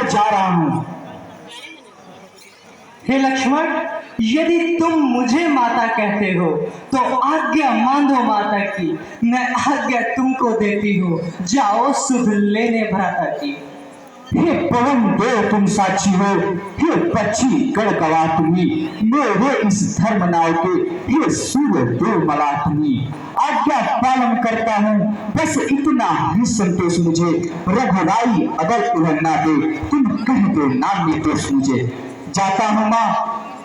जा रहा हूं। हे लक्ष्मण, यदि तुम मुझे माता कहते हो तो आज्ञा मान दो माता की। मैं आज्ञा तुमको देती हूँ, जाओ सुध लेने भ्राता की। हे पवन देव तुम साक्षी हो, हे पक्षी गण गवा तुम्ही, मेरे इस धर्म नाव के हे सूर्य देव मला तुम्ही। आज्ञा पालन करता हूँ, बस इतना ही संतोष मुझे। रघुराई अगर उड़ना दे, तुम कह दो नाम निर्दोष मुझे। जाता हूँ माँ,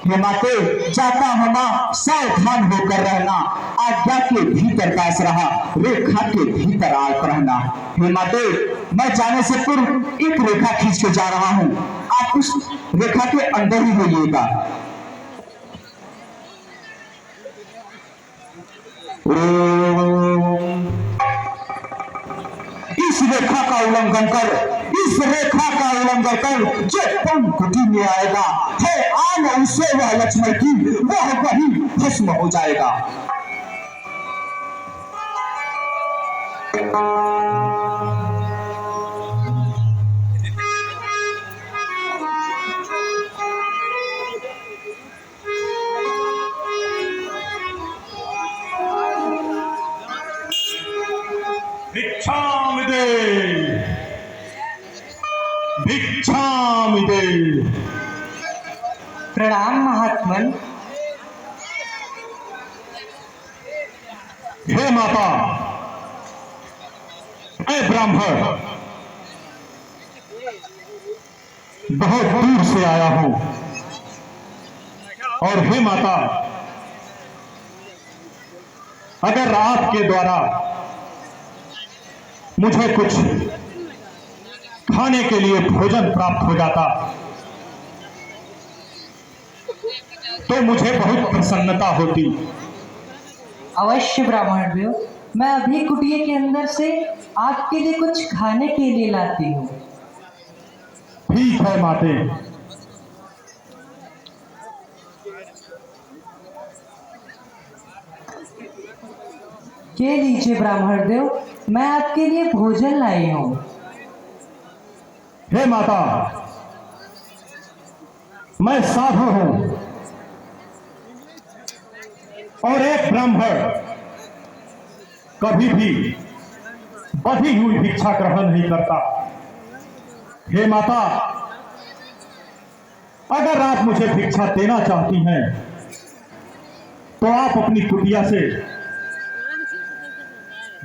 हे माते जाता हूँ माँ, सावधान होकर रहना। आज्ञा के भीतर दास रहा, रेखा के भीतर आग रहना। हे माते, मैं जाने से पूर्व एक रेखा खींच के जा रहा हूँ, आप उस रेखा के अंदर ही होइएगा। इस रेखा का उल्लंघन कर, इस रेखा का उल्लंघन कर, जो पंखुटी में आएगा है आन उसे वह लक्ष्मण की, वह वही भस्म हो जाएगा। भिक्षामिदे भिक्षामिदे। प्रणाम महात्मन। हे माता, मैं ब्राह्मण बहुत दूर से आया हूं, और हे माता, अगर आपके द्वारा मुझे कुछ खाने के लिए भोजन प्राप्त हो जाता तो मुझे बहुत प्रसन्नता होती। अवश्य ब्राह्मण देव, मैं अभी कुटिया के अंदर से आपके लिए कुछ खाने के लिए लाती हूँ। ठीक है माते। ये लीजिए ब्राह्मण देव, मैं आपके लिए भोजन लाई हूँ। हे माता, मैं साधु हूं और एक ब्राह्मण कभी भी बढ़ी हुई भिक्षा ग्रहण नहीं करता। हे माता, अगर आप मुझे भिक्षा देना चाहती हैं तो आप अपनी कुटिया से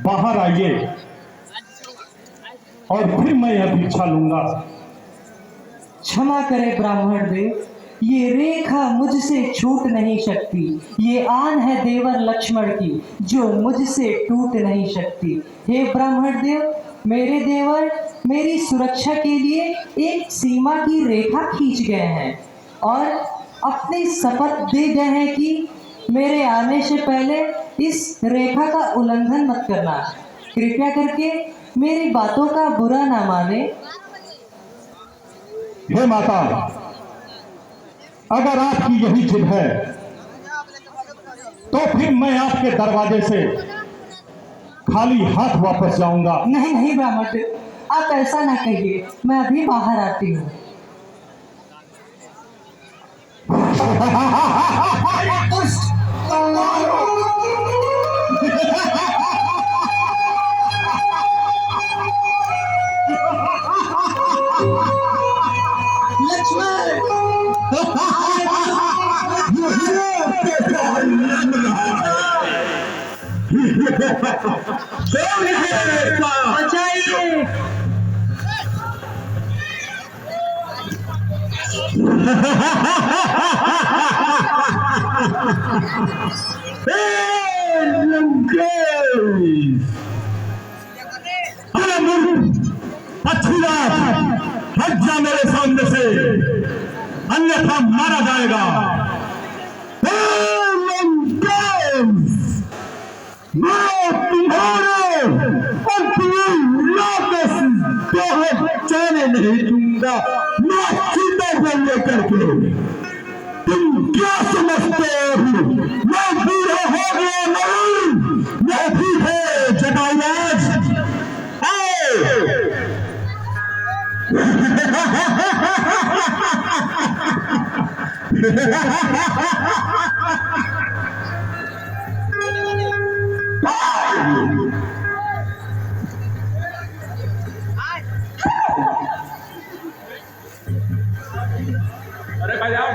बाहर आइए और फिर मैं यह भिक्षा लूंगा। क्षमा करें ब्राह्मण देव, ये रेखा मुझसे छूट नहीं सकती। ये आन है देवर लक्ष्मण की, जो मुझसे टूट नहीं सकती। हे ब्राह्मण देव, मेरे देवर मेरी सुरक्षा के लिए एक सीमा की रेखा खींच गए हैं और अपनी शपथ दे गए हैं कि मेरे आने से पहले इस रेखा का उल्लंघन मत करना। कृपया करके मेरी बातों का बुरा ना माने। हे माता, अगर आपकी यही जिद है तो फिर मैं आपके दरवाजे से खाली हाथ वापस जाऊंगा। नहीं नहीं ब्राह्मण देव, आप ऐसा ना कहिए, मैं अभी बाहर आती हूँ। बचाइए। हट जा मेरे सामने से, अन्यथा मारा जाएगा। मैं तुम्हारे जाने नहीं दूंगा, मैं सीधा बन लेकर के। तुम क्या समझते हो? मैं बूढ़ा हो गया नहीं, मैं भी है जटायुराज। अरे भाई आओ